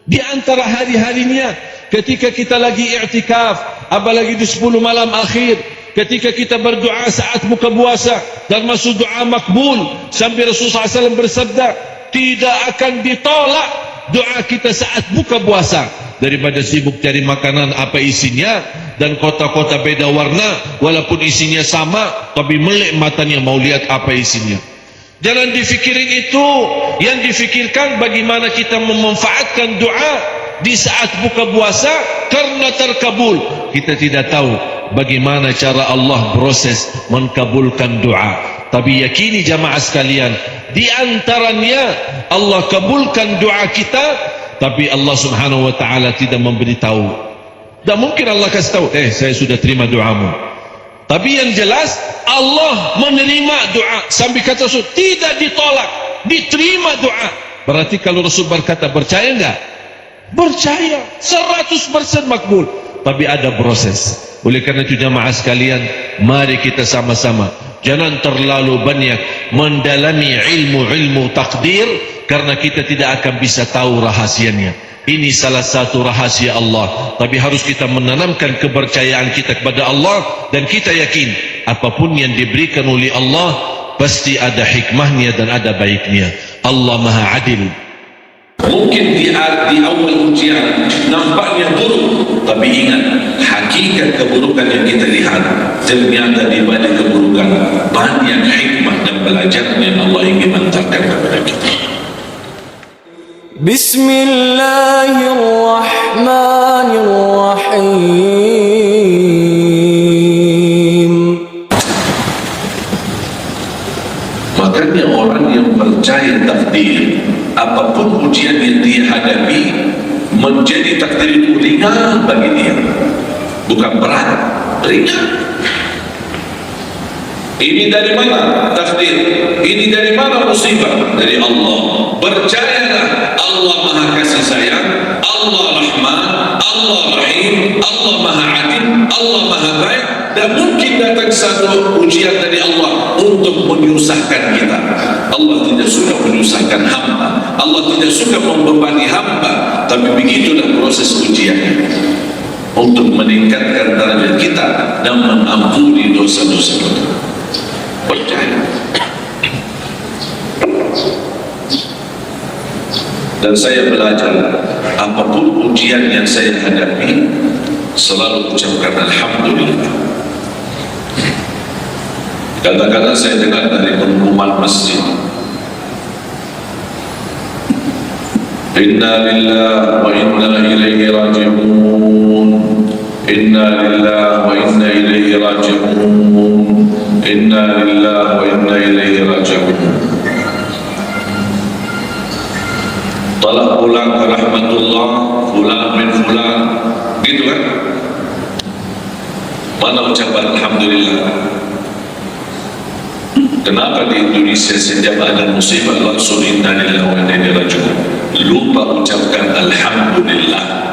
Di antara hari-harinya, ketika kita lagi i'tikaf, apalagi di 10 malam akhir, ketika kita berdoa saat buka puasa, dan masuk doa makbul, sampai Rasulullah SAW bersabda, tidak akan ditolak doa kita saat buka puasa. Daripada sibuk cari makanan apa isinya, dan kota-kota beda warna, walaupun isinya sama, tapi melek matanya mau lihat apa isinya. Jangan difikirin itu. Yang difikirkan bagaimana kita memanfaatkan doa di saat buka puasa karena terkabul. Kita tidak tahu bagaimana cara Allah proses mengkabulkan doa. Tapi yakini jamaah sekalian, di antaranya Allah kabulkan doa kita, tapi Allah Subhanahu wa taala tidak memberitahu. Tak mungkin Allah kasih tahu, saya sudah terima doamu. Tapi yang jelas Allah menerima doa. Sampai kata Rasul, tidak ditolak, diterima doa. Berarti kalau Rasul berkata, percaya enggak? Percaya, 100% makbul. Tapi ada proses. Oleh karena itu jamaah sekalian, mari kita sama-sama jangan terlalu banyak mendalami ilmu takdir, karena kita tidak akan bisa tahu rahasianya. Ini salah satu rahasia Allah. Tapi harus kita menanamkan kepercayaan kita kepada Allah, dan kita yakin apapun yang diberikan oleh Allah pasti ada hikmahnya dan ada baiknya. Allah Maha Adil. Mungkin di awal ujian nampaknya buruk, tapi ingat, hakikat keburukan yang kita lihat ternyata di balik keburukan banyak hikmah dan pelajaran yang Allah ingin hantarkan kepada kita. Bismillahirrahmanirrahim. Makanya orang yang percaya takdir, apapun ujian yang dia hadapi menjadi takdir itu ringan bagi dia, bukan berat, ringan. Ini dari mana takdir? Ini dari mana musibah? Dari Allah. Percayalah, Allah Maha Kasih Sayang, Allah Rahman, Allah Rahim, Allah Maha Adil, Allah Maha Baik. Dan mungkin datang satu ujian dari Allah untuk menyusahkan kita. Allah tidak suka menyusahkan hamba, Allah tidak suka membebani hamba. Tapi begitulah proses ujian, untuk meningkatkan derajat kita dan mengampuni dosa-dosa kita. Percaya. Dan saya belajar, apapun ujian yang saya hadapi, selalu ucapkan Alhamdulillah. Kadang-kadang saya dengar dari pengumuman masjid, Inna lillahi wa inna ilaihi raji'un, Inna lillahi wa inna ilaihi raji'un, Inna lillahi wa inna ilaihi raji'un. Telah pulang ke rahmatullah fulan bin fulan, gitu kan? Mana ucapan Alhamdulillah? Kenapa di Indonesia setiap ada musibah langsung inna lillahi wa inna ilaihi raji'un? Lupa ucapkan Alhamdulillah.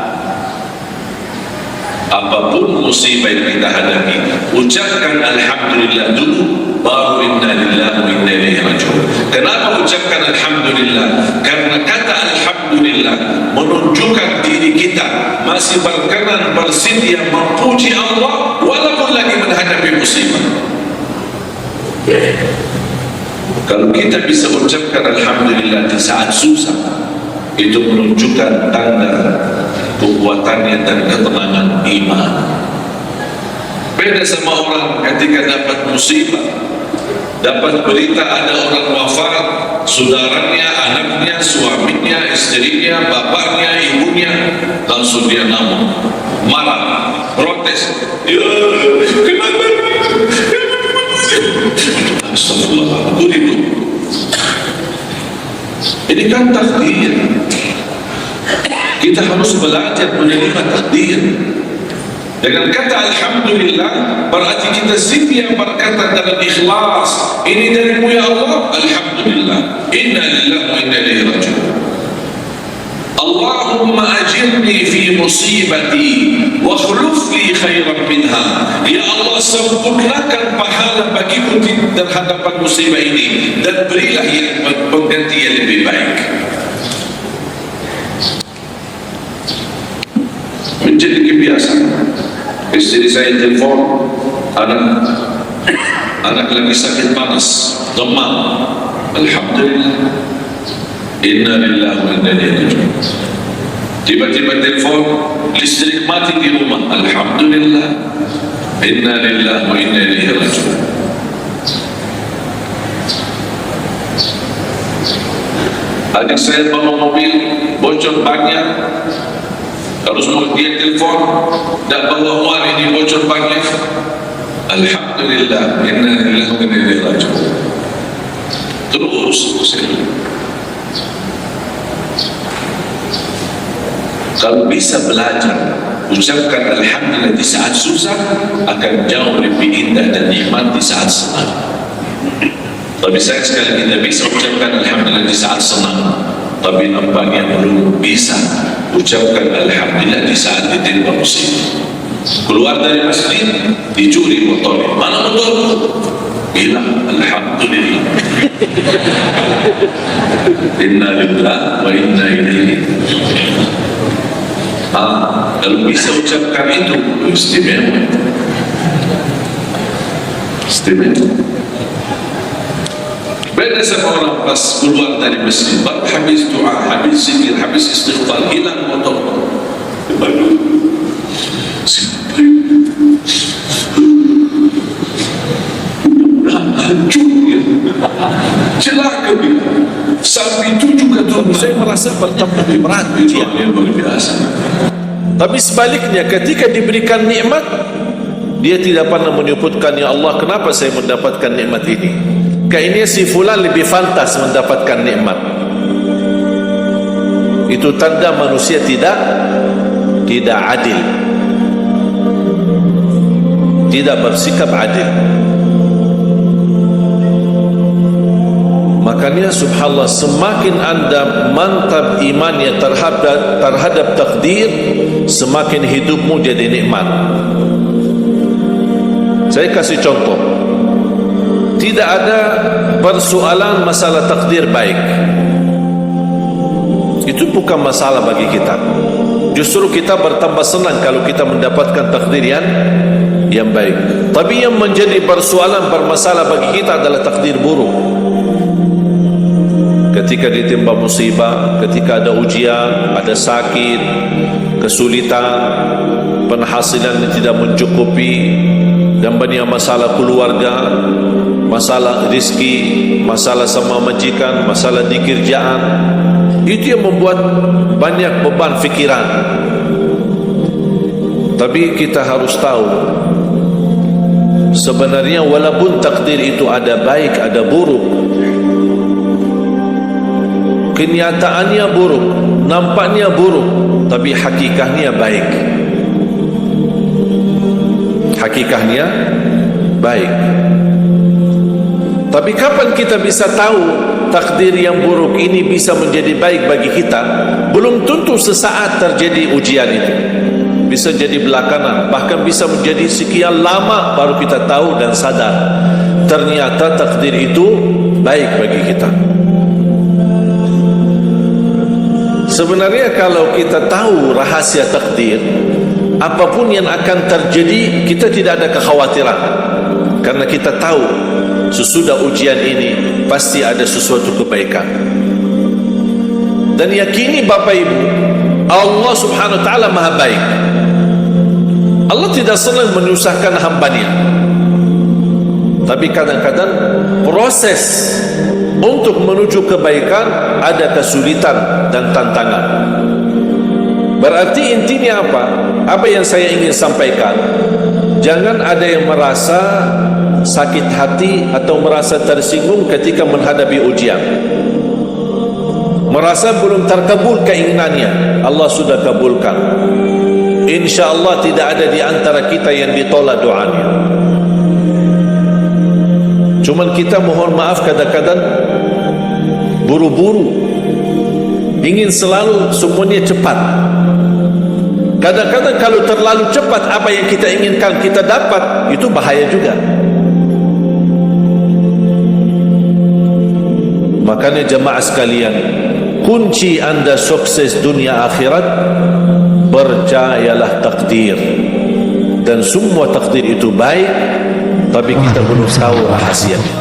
Apapun musibah yang kita hadapi, ucapkan Alhamdulillah dulu, baru inna lillahi wa inna ilaihi raji'un. Kenapa ucapkan Alhamdulillah? Karena kata Alhamdulillah menunjukkan diri kita masih berkenan bersedia memuji Allah walaupun lagi menghadapi musibah. Kalau kita bisa ucapkan Alhamdulillah di saat susah, itu menunjukkan tanda kekuatannya dan ketenangan iman. Beda sama orang ketika dapat musibah, dapat berita ada orang wafat, saudaranya, anaknya, suaminya, istrinya, bapaknya, ibunya, langsung dia ngamuk, marah, protes. Ya, kenapa? Astagfirullah, itu. Ini kan takdir. Kita harus belajar menerima takdir. Dengan kata Alhamdulillah, berarti kita sedia berkata dalam ikhlas, ini darimu ya Allah, Alhamdulillah, inna lillahi wa inna ilaihi raji'un. Allahumma ajirni fi musibati wa khuluf li khairan minha. Ya Allah, sempurnakan pahala bagiku terhadap musibah ini, dan berilah yang pengganti yang lebih baik. Menjadi kebiasaan. Istri saya telepon, anak lagi sakit panas, demam. Alhamdulillah, inna lillahi wa inna ilaihi raji'un. Tiba-tiba telepon, listrik mati di rumah. Alhamdulillah, inna lillahi wa inna ilaihi raji'un. Adik saya bawa mobil, bocor banyak, Kalau semua dia telefon dan bawa uang ini bocor panggil, alhamdulillah, inna lillahi wa inna ilaihi raji'un. Terus kalau bisa belajar ucapkan alhamdulillah di saat susah, akan jauh lebih indah dan nikmat di saat senang. Tapi saya sekali kita bisa ucapkan alhamdulillah di saat senang, tapi nampaknya belum bisa ucapkan alhamdulillah di saat ditimpa musibah. Keluar dari masjid dicuri motor, mana motor? Bilang alhamdulillah. Inna lillahi wa inna ilaihi. Kalau bisa ucapkan itu istimewa. Beda sama orang pas keluar dari masjid, baru habis doa, habis zikir, habis istighfar, hilang motor. Baru hancur dia, celaka dia. Sampai itu juga tuh saya merasa bertambah berat ujiannya luar biasa. Tapi sebaliknya ketika diberikan nikmat, dia tidak pernah menyebutkan, ya Allah kenapa saya mendapatkan nikmat ini. Kayaknya si fulan lebih pantas mendapatkan nikmat. Itu tanda manusia tidak adil, tidak bersikap adil. Makanya subhanallah, semakin anda mantap imannya terhadap takdir, semakin hidupmu jadi nikmat. Saya kasih contoh. Tidak ada persoalan masalah takdir baik. Itu bukan masalah bagi kita. Justru kita bertambah senang kalau kita mendapatkan takdir yang baik. Tapi yang menjadi persoalan bermasalah bagi kita adalah takdir buruk. Ketika ditimpa musibah, ketika ada ujian, ada sakit, kesulitan, penghasilan yang tidak mencukupi, dan banyak masalah keluarga, masalah rezeki, masalah sama majikan, masalah di kerjaan, itu yang membuat banyak beban fikiran. Tapi kita harus tahu, sebenarnya walaupun takdir itu ada baik, ada buruk, kenyataannya buruk, nampaknya buruk, tapi hakikatnya baik. Hakikatnya baik. Tapi kapan kita bisa tahu takdir yang buruk ini bisa menjadi baik bagi kita? Belum tentu sesaat terjadi ujian itu. Bisa jadi belakangan, bahkan bisa menjadi sekian lama baru kita tahu dan sadar ternyata takdir itu baik bagi kita. Sebenarnya kalau kita tahu rahasia takdir, apapun yang akan terjadi, kita tidak ada kekhawatiran. Karena kita tahu sesudah ujian ini pasti ada sesuatu kebaikan. Dan yakini Bapak Ibu, Allah subhanahu wa ta'ala maha baik. Allah tidak senang menyusahkan hambanya. Tapi kadang-kadang proses untuk menuju kebaikan ada kesulitan dan tantangan. Berarti intinya apa? Apa yang saya ingin sampaikan, jangan ada yang merasa sakit hati atau merasa tersinggung ketika menghadapi ujian, merasa belum terkabul keinginannya. Allah sudah kabulkan. InsyaAllah tidak ada di antara kita yang ditolak doanya. Cuman kita mohon maaf kadang-kadang buru-buru, ingin selalu semuanya cepat. Kadang-kadang kalau terlalu cepat apa yang kita inginkan kita dapat, itu bahaya juga. Makanya jemaah sekalian, kunci anda sukses dunia akhirat, percayalah takdir. Dan semua takdir itu baik, tapi kita belum tahu rahasianya.